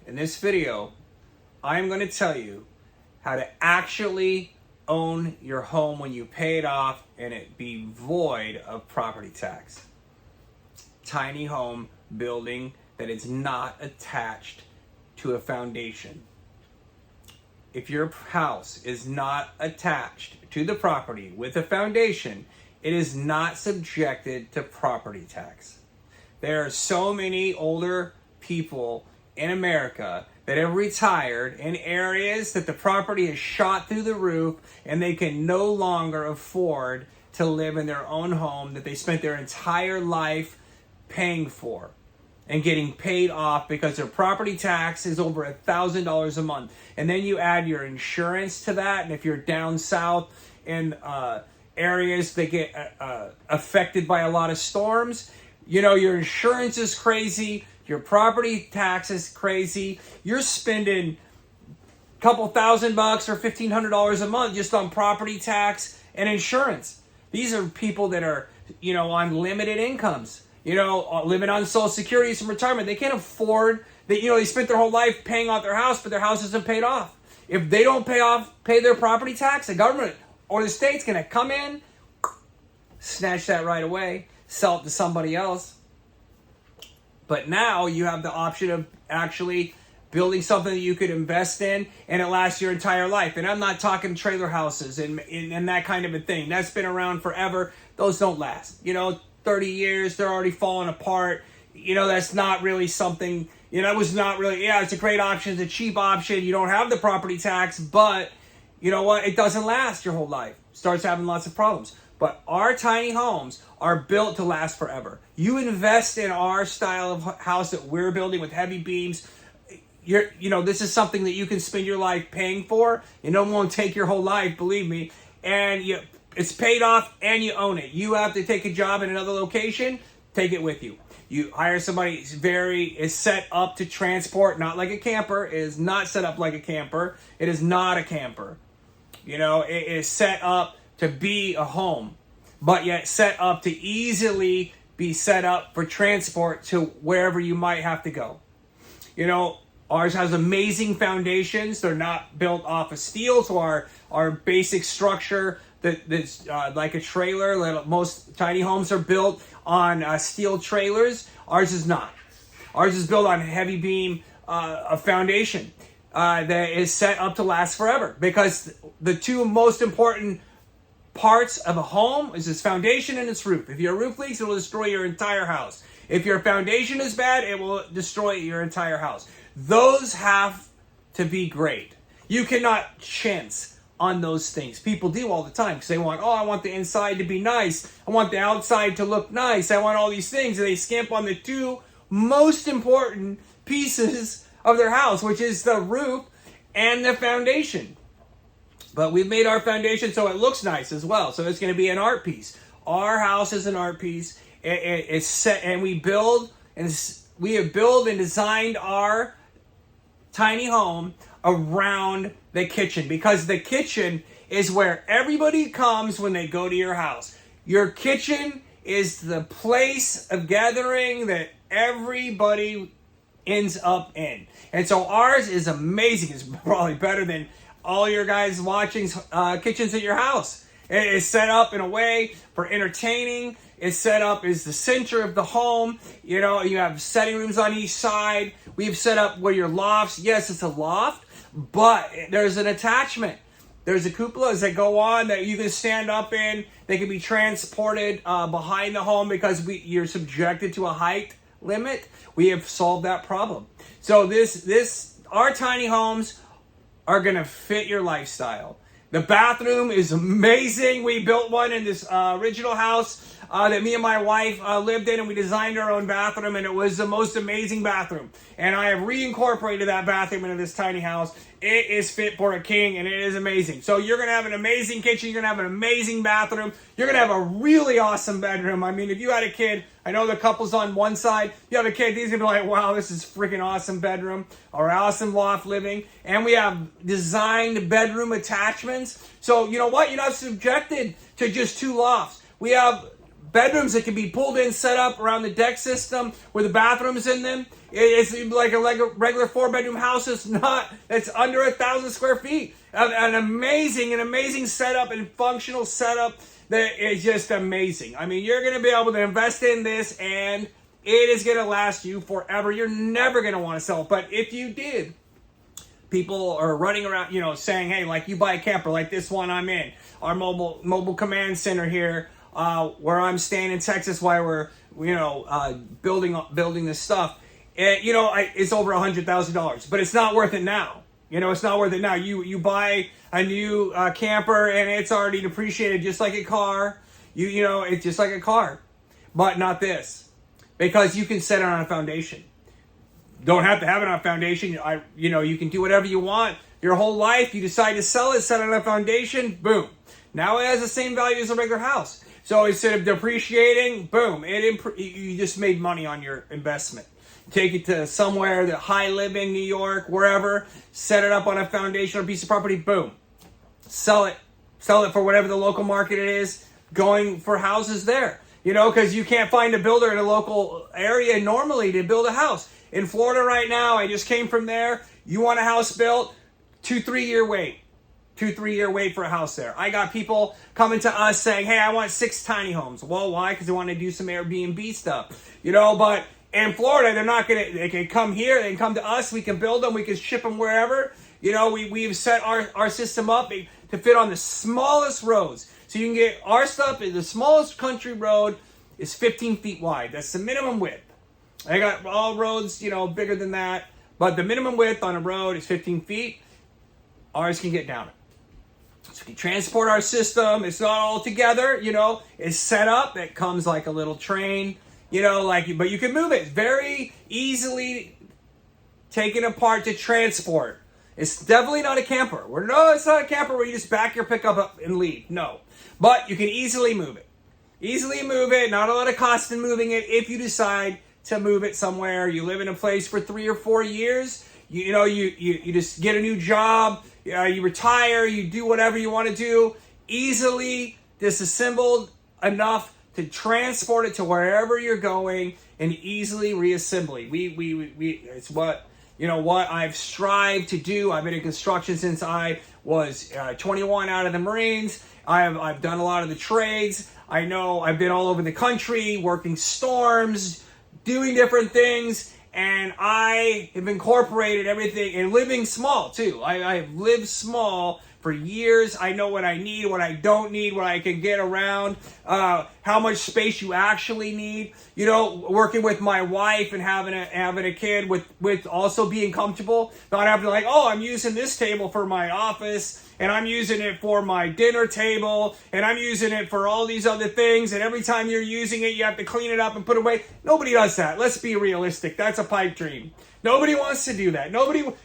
In this video, I'm going to tell you how to actually own your home when you pay it off and it be void of property tax. Tiny home building that is not attached to a foundation. If your house is not attached to the property with a foundation, it is not subjected to property tax. There are so many older people in America that have retired in areas that the property is shot through the roof and they can no longer afford to live in their own home that they spent their entire life paying for and getting paid off because their property tax is over $1,000 a month. And then you add your insurance to that, and if you're down south in areas that get affected by a lot of storms, you know, your insurance is crazy, your property tax is crazy, you're spending a couple $1,000 or $1,500 a month just on property tax and insurance. These are people that are, you know, on limited incomes, you know, living on Social Security, some retirement. They can't afford that, you know, they spent their whole life paying off their house, but their house isn't paid off. If they don't pay their property tax, the government or the state's going to come in, snatch that right away, sell it to somebody else. But now you have the option of actually building something that you could invest in and it lasts your entire life. And I'm not talking trailer houses and that kind of a thing. That's been around forever. Those don't last. You know, 30 years, they're already falling apart. You know, that's not really something, you know, it was not really, yeah, it's a great option. It's a cheap option. You don't have the property tax, but you know what? It doesn't last your whole life. Starts having lots of problems. But our tiny homes are built to last forever. You invest in our style of house that we're building with heavy beams. You know, this is something that you can spend your life paying for. You know, it won't take your whole life, believe me. And it's paid off and you own it. You have to take a job in another location, take it with you. You hire somebody is set up to transport, not like a camper. It is not set up like a camper. It is not a camper. You know, it is set up to be a home, but yet set up to easily be set up for transport to wherever you might have to go. You know, ours has amazing foundations. They're not built off of steel, so our basic structure that's like a trailer. Most tiny homes are built on steel trailers. Ours is not. Ours is built on heavy beam a foundation that is set up to last forever, because the two most important parts of a home is its foundation and its roof. If your roof leaks, it will destroy your entire house. If your foundation is bad, it will destroy your entire house. Those have to be great. You cannot chintz on those things. People do all the time because they want, I want the inside to be nice. I want the outside to look nice. I want all these things. And they skimp on the two most important pieces of their house, which is the roof and the foundation. But we've made our foundation so it looks nice as well. So it's going to be an art piece. Our house is an art piece. It's set, and we have built and designed our tiny home around the kitchen, because the kitchen is where everybody comes when they go to your house. Your kitchen is the place of gathering that everybody ends up in. And so ours is amazing. It's probably better than all your guys watching kitchens at your house. It is set up in a way for entertaining. It's set up as the center of the home. You know, you have setting rooms on each side. We've set up where your lofts, yes, it's a loft, but there's an attachment. There's a cupolas that go on that you can stand up in. They can be transported behind the home because you're subjected to a height limit. We have solved that problem. So our tiny homes are going to fit your lifestyle. The bathroom is amazing. We built one in this original house that me and my wife lived in, and we designed our own bathroom, and it was the most amazing bathroom. And I have reincorporated that bathroom into this tiny house. It is fit for a king, and it is amazing. So you're going to have an amazing kitchen. You're going to have an amazing bathroom. You're going to have a really awesome bedroom. I mean, if you had a kid, I know the couple's on one side. You have a kid, he's going to be like, wow, this is freaking awesome bedroom or awesome loft living. And we have designed bedroom attachments. So you know what? You're not subjected to just two lofts. We have bedrooms that can be pulled in, set up around the deck system with the bathrooms in them. It's like a regular 4-bedroom house. It's under 1,000 square feet. An amazing setup and functional setup that is just amazing. I mean, you're going to be able to invest in this, and it is going to last you forever. You're never going to want to sell it. But if you did, people are running around, saying, hey, like you buy a camper like this one I'm in, our mobile command center here, where I'm staying in Texas while we're, building this stuff. It's over $100,000, but it's not worth it now. It's not worth it now. You buy a new camper and it's already depreciated just like a car. It's just like a car, but not this, because you can set it on a foundation. Don't have to have it on a foundation. You can do whatever you want your whole life. You decide to sell it, set it on a foundation, boom. Now it has the same value as a regular house. So instead of depreciating, boom, you just made money on your investment. Take it to somewhere, the high living, New York, wherever, set it up on a foundation or piece of property, boom. Sell it for whatever the local market it is, going for houses there. Because you can't find a builder in a local area normally to build a house. In Florida right now, I just came from there. You want a house built, 2-3 year wait. 2-3 year wait for a house there. I got people coming to us saying, hey, I want 6 tiny homes. Well, why? Because they want to do some Airbnb stuff. But in Florida, they can come here, they can come to us, we can build them, we can ship them wherever. We've set our system up to fit on the smallest roads. So you can get our stuff, the smallest country road is 15 feet wide. That's the minimum width. I got all roads, bigger than that. But the minimum width on a road is 15 feet. Ours can get down it. So we can transport our system. It's not all together, It's set up. It comes like a little train, but you can move it very easily, taken apart to transport. It's definitely not a camper. It's not a camper where you just back your pickup up and leave. No. But you can easily move it. Not a lot of cost in moving it if you decide to move it somewhere. You live in a place for 3 or 4 years. You just get a new job. You retire. You do whatever you want to do. Easily disassembled enough to transport it to wherever you're going and easily reassembly. It's what I've strived to do. I've been in construction since I was 21 out of the Marines. I've done a lot of the trades. I know I've been all over the country working storms, doing different things, and I have incorporated everything and living small too. I've lived small for years. I know what I need, what I don't need, what I can get around, how much space you actually need. Working with my wife and having a kid with also being comfortable, not having to I'm using this table for my office, and I'm using it for my dinner table, and I'm using it for all these other things, and every time you're using it, you have to clean it up and put it away. Nobody does that. Let's be realistic. That's a pipe dream. Nobody wants to do that.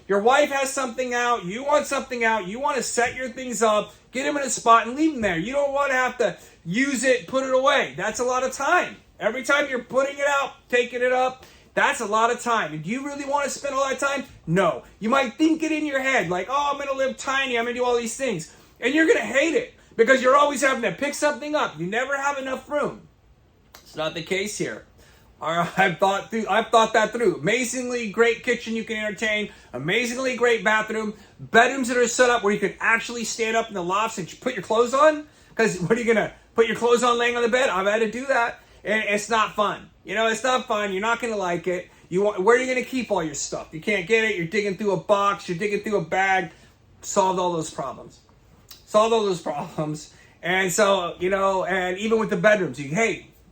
Your wife has something out, you want something out, you want to set your things up, get them in a spot and leave them there. You don't want to have to use it, put it away. That's a lot of time. Every time you're putting it out, taking it up, that's a lot of time. And do you really want to spend all that time? No. You might think it in your head, like, I'm going to live tiny, I'm going to do all these things. And you're going to hate it because you're always having to pick something up. You never have enough room. It's not the case here. I've thought that through. Amazingly great kitchen you can entertain. Amazingly great bathroom. Bedrooms that are set up where you can actually stand up in the lofts and put your clothes on. Because what are you going to put your clothes on laying on the bed? I've had to do that. And it's not fun. It's not fun. You're not going to like it. Where are you going to keep all your stuff? You can't get it. You're digging through a box. You're digging through a bag. Solved all those problems. And so, and even with the bedrooms,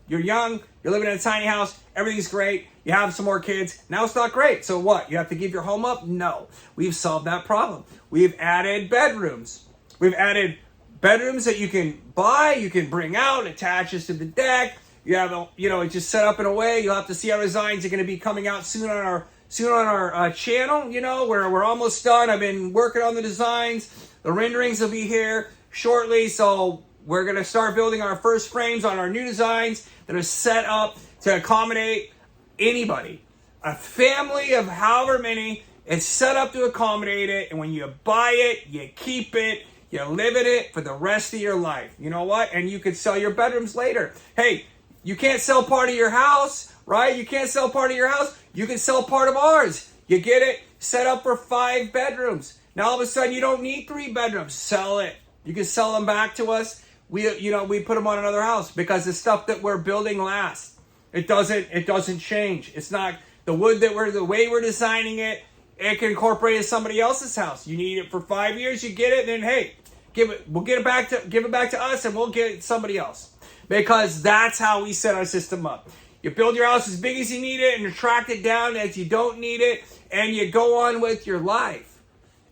you're young, you're living in a tiny house, everything's great, you have some more kids, now it's not great. So what? You have to give your home up? No. We've solved that problem. We've added bedrooms. We've added bedrooms that you can buy, you can bring out, attaches to the deck. You have, it's just set up in a way. You'll have to see our designs are going to be coming out soon on our channel, where we're almost done. I've been working on the designs. The renderings will be here shortly. So we're going to start building our first frames on our new designs that are set up to accommodate anybody. A family of however many, it's set up to accommodate it. And when you buy it, you keep it, you live in it for the rest of your life. You know what? And you could sell your bedrooms later. Hey, You can't sell part of your house, right? You can't sell part of your house. You can sell part of ours. You get it set up for 5 bedrooms. Now all of a sudden you don't need 3 bedrooms. Sell it. You can sell them back to us. We put them on another house because the stuff that we're building lasts. It doesn't change. It's not the wood the way we're designing it. It can incorporate in somebody else's house. You need it for 5 years. You get it, then hey, give it back to us, and we'll get it somebody else. Because that's how we set our system up. You build your house as big as you need it, and you track it down as you don't need it, and you go on with your life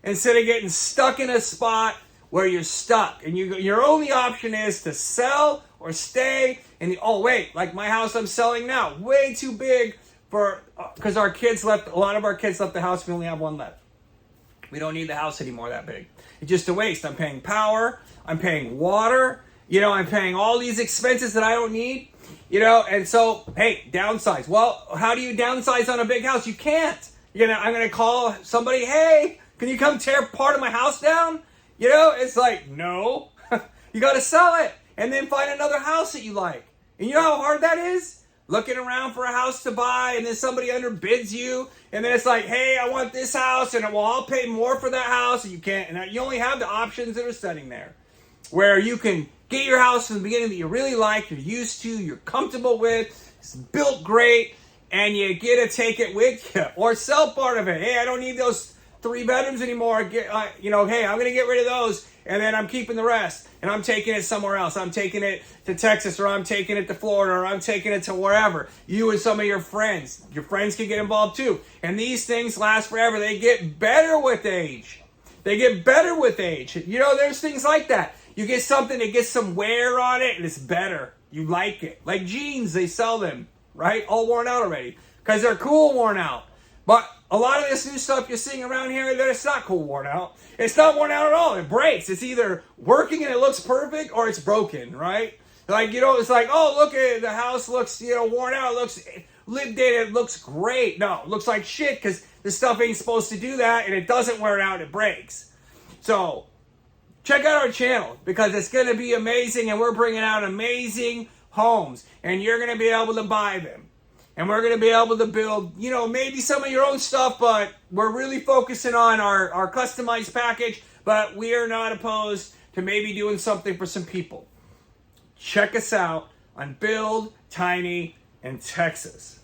instead of getting stuck in a spot where you're stuck, and your only option is to sell or stay. And like my house I'm selling now, way too big because a lot of our kids left the house. We only have one left. We don't need the house anymore that big. It's just a waste. I'm paying power. I'm paying water. I'm paying all these expenses that I don't need. And so, hey, downsize. Well, how do you downsize on a big house? You can't. I'm going to call somebody, hey, can you come tear part of my house down? It's like, no. You got to sell it and then find another house that you like. And you know how hard that is? Looking around for a house to buy, and then somebody underbids you, and then it's like, hey, I want this house, and I'll pay more for that house, and you can't. And you only have the options that are sitting there, where you can get your house from the beginning that you really like, you're used to, you're comfortable with, it's built great, and you get to take it with you, or sell part of it. Hey, I don't need those 3 bedrooms anymore. Hey, I'm going to get rid of those, and then I'm keeping the rest, and I'm taking it somewhere else. I'm taking it to Texas, or I'm taking it to Florida, or I'm taking it to wherever. You and some of your friends can get involved too. And these things last forever. They get better with age. There's things like that. You get something that gets some wear on it, and it's better. You like it. Like jeans, they sell them, right? All worn out already, because they're cool worn out. But a lot of this new stuff you're seeing around here, it's not cool worn out. It's not worn out at all. It breaks. It's either working and it looks perfect, or it's broken, right? Like, it's like, oh, look at the house looks, worn out. It looks lived in. It looks great. No, it looks like shit because the stuff ain't supposed to do that, and it doesn't wear out. It breaks. So check out our channel because it's going to be amazing, and we're bringing out amazing homes, and you're going to be able to buy them. And we're going to be able to build, maybe some of your own stuff, but we're really focusing on our customized package, but we are not opposed to maybe doing something for some people. Check us out on Build Tiny in Texas.